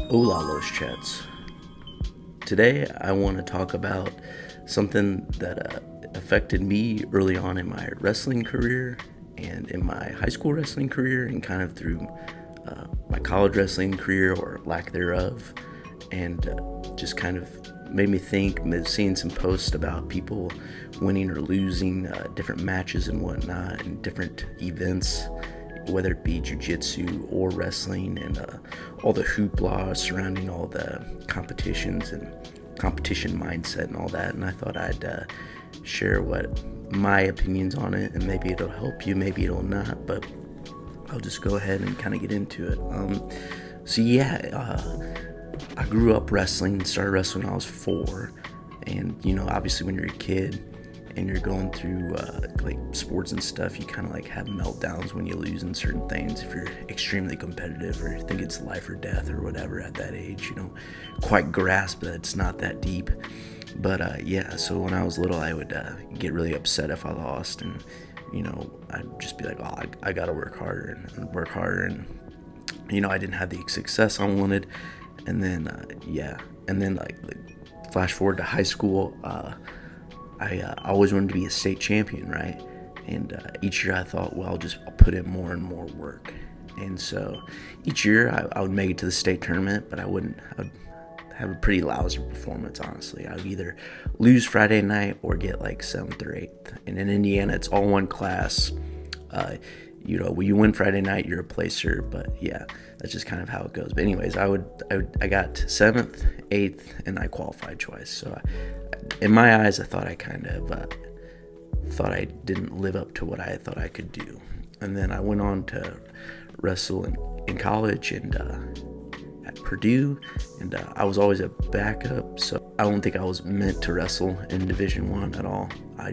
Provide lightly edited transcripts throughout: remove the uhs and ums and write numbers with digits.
Hola, los chats. Today I want to talk about something that affected me early on in my wrestling career and in my high school wrestling career and kind of through my college wrestling career or lack thereof. And just kind of made me think, seeing some posts about people winning or losing different matches and whatnot and different events, whether it be jiu-jitsu or wrestling, and all the hoopla surrounding all the competitions and competition mindset and all that. And I thought I'd share what my opinions on it, and maybe it'll help you, maybe it'll not, but I'll just go ahead and kind of get into it. I grew up wrestling, started wrestling when I was 4, and obviously when you're a kid and you're going through like sports and stuff, you kind of like have meltdowns when you lose in certain things if you're extremely competitive or think it's life or death or whatever at that age. You don't quite grasp that it's not that deep. But so when I was little, I would get really upset if I lost, and I'd just be like, oh, I gotta work harder and work harder, and I didn't have the success I wanted. And then like flash forward to high school, I always wanted to be a state champion, right? And each year I thought, well, I'll put in more and more work. And so each year I would make it to the state tournament, but I would have a pretty lousy performance, honestly. I would either lose Friday night or get like 7th or 8th. And in Indiana, it's all one class. When you win Friday night, you're a placer, but yeah, that's just kind of how it goes. But anyways, I got 7th, 8th, and I qualified twice. So in my eyes, I thought I kind of thought I didn't live up to what I thought I could do. And then I went on to wrestle in college and at Purdue, and I was always a backup, so I don't think I was meant to wrestle in Division I at all. I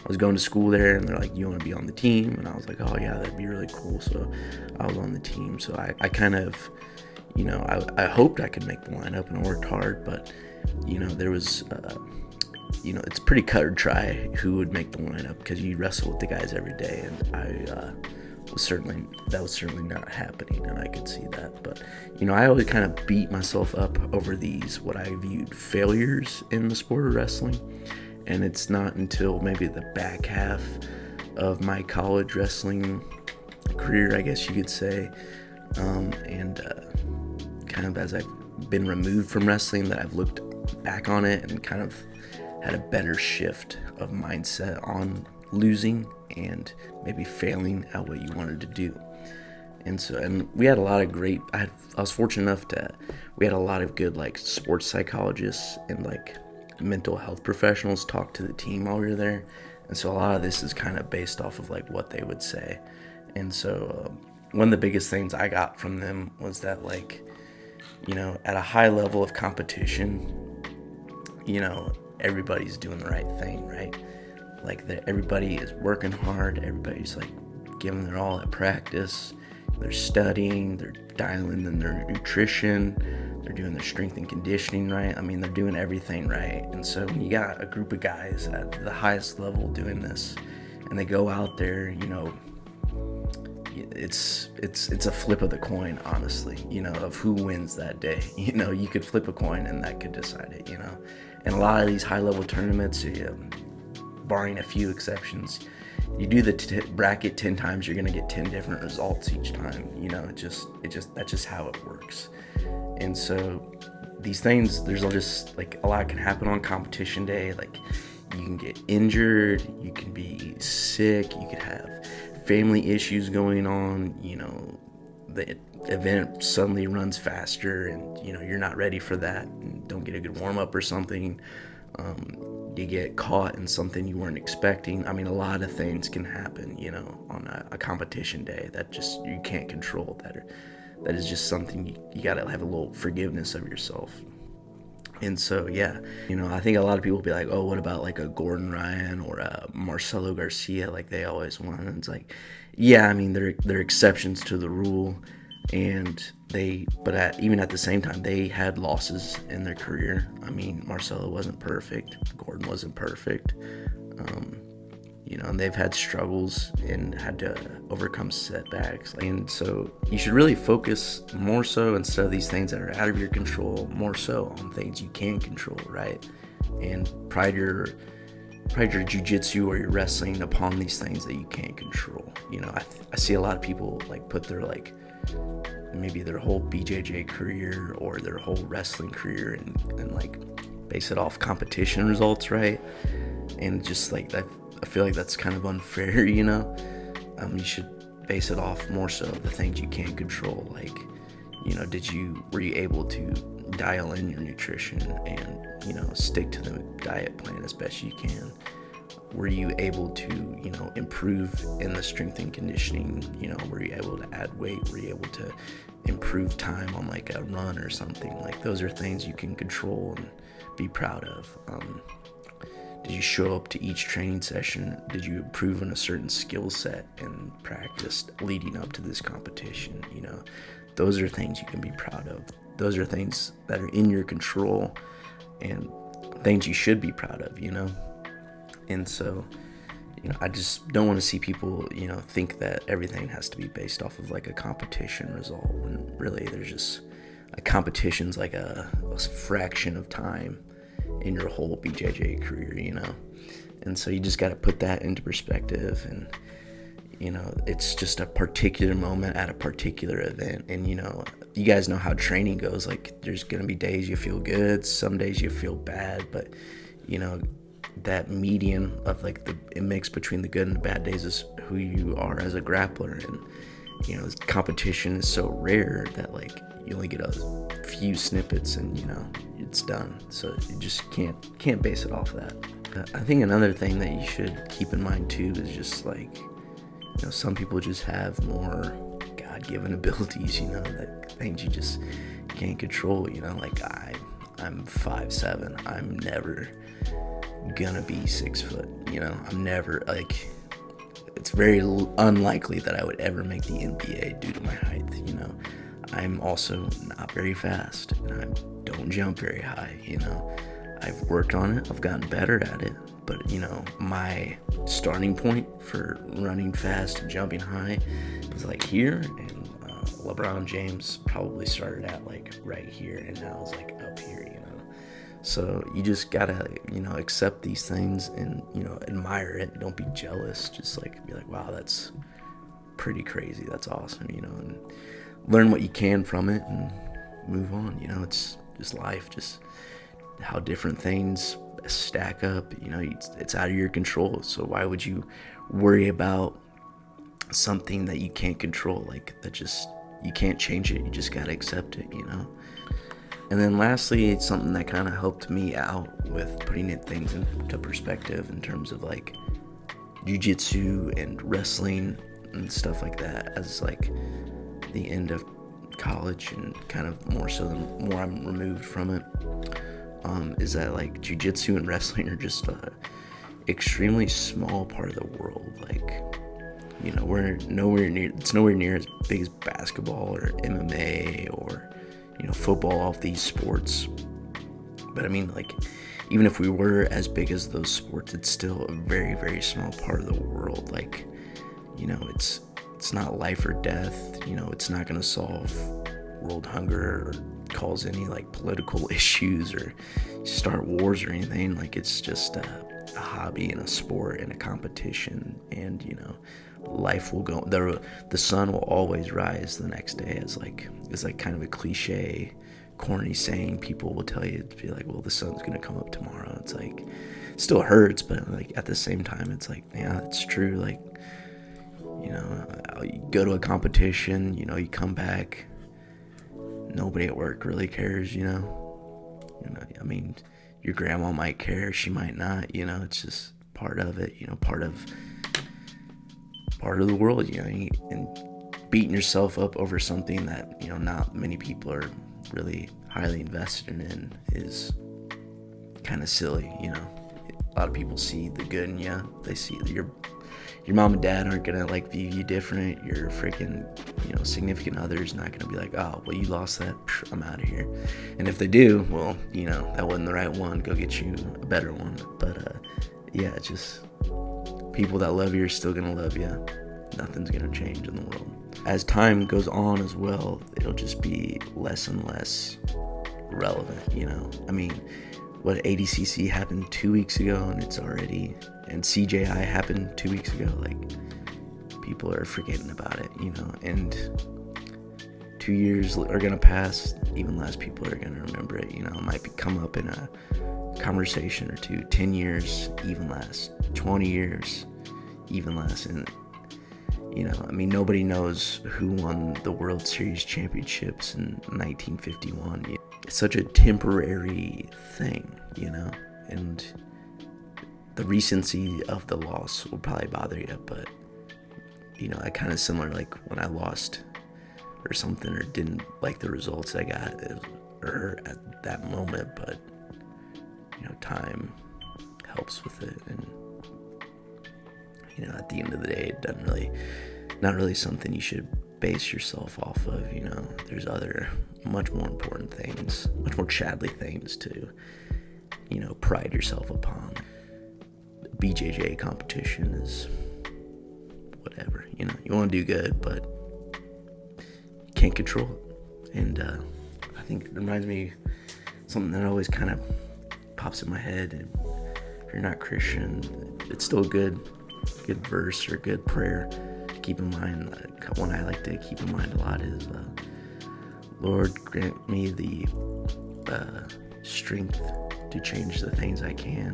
was going to school there, and they're like, you want to be on the team? And I was like, oh yeah, that'd be really cool. So I was on the team. So I kind of, I hoped I could make the lineup, and I worked hard, but there was, it's pretty cut or dry who would make the lineup, because you wrestle with the guys every day, and that was certainly not happening, and I could see that. But I always kind of beat myself up over these what I viewed failures in the sport of wrestling, and it's not until maybe the back half of my college wrestling career, I guess you could say, and kind of as I've been removed from wrestling, that I've looked back on it and kind of had a better shift of mindset on losing and maybe failing at what you wanted to do. And we had a lot of great, I was fortunate enough we had a lot of good like sports psychologists and like mental health professionals talk to the team while we were there. And so a lot of this is kind of based off of like what they would say. And so one of the biggest things I got from them was that, like, at a high level of competition, everybody's doing the right thing, right? Like everybody is working hard, everybody's like giving their all at practice, they're studying, they're dialing in their nutrition, they're doing their strength and conditioning right. I mean, they're doing everything right. And so when you got a group of guys at the highest level doing this, and they go out there, it's a flip of the coin, honestly, of who wins that day. You could flip a coin and that could decide it, And a lot of these high level tournaments, barring a few exceptions, you do the bracket 10 times, you're going to get 10 different results each time. That's just how it works. And so these things, there's just like a lot can happen on competition day. Like, you can get injured, you can be sick, you could have family issues going on, the event suddenly runs faster, and you're not ready for that and don't get a good warm-up or something. You get caught in something you weren't expecting. I mean, a lot of things can happen, on a competition day that just you can't control. That is just something you gotta have a little forgiveness of yourself. And so, yeah, I think a lot of people will be like, oh, what about like a Gordon Ryan or a Marcelo Garcia, like they always want? And it's like, yeah, I mean, they're exceptions to the rule, and even at the same time, they had losses in their career. I mean, Marcelo wasn't perfect, Gordon wasn't perfect. and they've had struggles and had to overcome setbacks. And so you should really focus more so, instead of these things that are out of your control, more so on things you can control, right? And pride your jiu-jitsu or your wrestling upon these things that you can't control. I see a lot of people like put their maybe their whole BJJ career or their whole wrestling career and like base it off competition results, right? And just like that, I feel like that's kind of unfair. You should base it off more so the things you can't control. Like, were you able to dial in your nutrition and stick to the diet plan as best you can? Were you able to improve in the strength and conditioning? Were you able to add weight? Were you able to improve time on like a run or something? Like, those are things you can control and be proud of. Did you show up to each training session? Did you improve in a certain skill set and practice leading up to this competition? Those are things you can be proud of. Those are things that are in your control and things you should be proud of, And so, I just don't want to see people, think that everything has to be based off of like a competition result, when really there's just a competition's like a fraction of time in your whole BJJ career, And so you just got to put that into perspective, and it's just a particular moment at a particular event. And you guys know how training goes. Like, there's gonna be days you feel good, some days you feel bad, but that median of like the mix between the good and the bad days is who you are as a grappler. And competition is so rare that like you only get a few snippets and it's done. So you just can't base it off of that. I think another thing that you should keep in mind too is just like, some people just have more God-given abilities, like things you just can't control. Like I'm 5'7", I'm never gonna be 6 foot. I'm never, like, it's very unlikely that I would ever make the NBA due to my height. I'm also not very fast, and I don't jump very high. I've worked on it, I've gotten better at it, but my starting point for running fast and jumping high is like here, and LeBron James probably started at like right here, and now it's like up here. So you just gotta accept these things and admire it. Don't be jealous. Just like be like, wow, that's pretty crazy, that's awesome, and learn what you can from it and move on. It's just life, just how different things stack up. It's out of your control, so why would you worry about something that you can't control? Like, that just, you can't change it, you just gotta accept it. And then lastly, it's something that kind of helped me out with putting things into perspective in terms of like jiu-jitsu and wrestling and stuff like that, as like the end of college and kind of more so the more I'm removed from it, is that like jiu-jitsu and wrestling are just a extremely small part of the world. Like, we're nowhere near as big as basketball or MMA or football, off these sports. But I mean, like, even if we were as big as those sports, it's still a very, very small part of the world. Like, it's not life or death. It's not going to solve world hunger or cause any like political issues or start wars or anything. Like, it's just a hobby and a sport and a competition, and life will go, the sun will always rise the next day. It's like kind of a cliche, corny saying people will tell you, to be like, well, the sun's gonna come up tomorrow. It's like, it still hurts, but like at the same time, it's like, yeah, it's true. Like, you go to a competition, you come back, nobody at work really cares. I mean, your grandma might care, she might not. It's just part of it. Part of the world. And beating yourself up over something that not many people are really highly invested in is kind of silly. A lot of people see the good in you. They see that your mom and dad aren't gonna like view you different. Your freaking significant other's not gonna be like, oh, well, you lost that, I'm out of here. And if they do, well, that wasn't the right one, go get you a better one. But yeah, just People that love you are still gonna love you. Nothing's gonna change in the world. As time goes on as well, it'll just be less and less relevant, you know? I mean, what ADCC happened 2 weeks ago and CJI happened 2 weeks ago, like, people are forgetting about it, you know? And 2 years are gonna pass, even less people are gonna remember it, you know? It might come up in a conversation or two. 10 years, even less. 20 years, even less. And, you know, I mean, nobody knows who won the World Series championships in 1951. It's such a temporary thing, you know? And the recency of the loss will probably bother you, but, you know, I kind of similar, like when I lost or something, or didn't like the results I got or at that moment, but, you know, time helps with it. And, you know, at the end of the day, it not really something you should base yourself off of, you know. There's other much more important things, much more Chadley things to, you know, pride yourself upon. BJJ competition is whatever, you know. You want to do good, but you can't control it. And I think it reminds me of something that always kind of pops in my head. And if you're not Christian, it's still a good verse or good prayer to keep in mind. One I like to keep in mind a lot is, Lord, grant me the strength to change the things I can,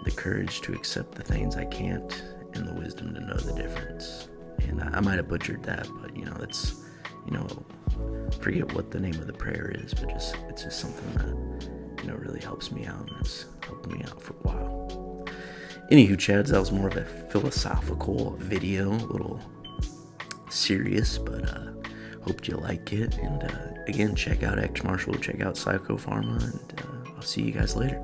the courage to accept the things I can't, and the wisdom to know the difference. And I might have butchered that, but, you know, it's, you know, forget what the name of the prayer is, but it's just something that, you know, really helps me out, and it's helped me out for a while. Anywho, Chads, that was more of a philosophical video, a little serious, but hoped you like it. And again, check out X Marshall, check out Psycho Pharma, and I'll see you guys later.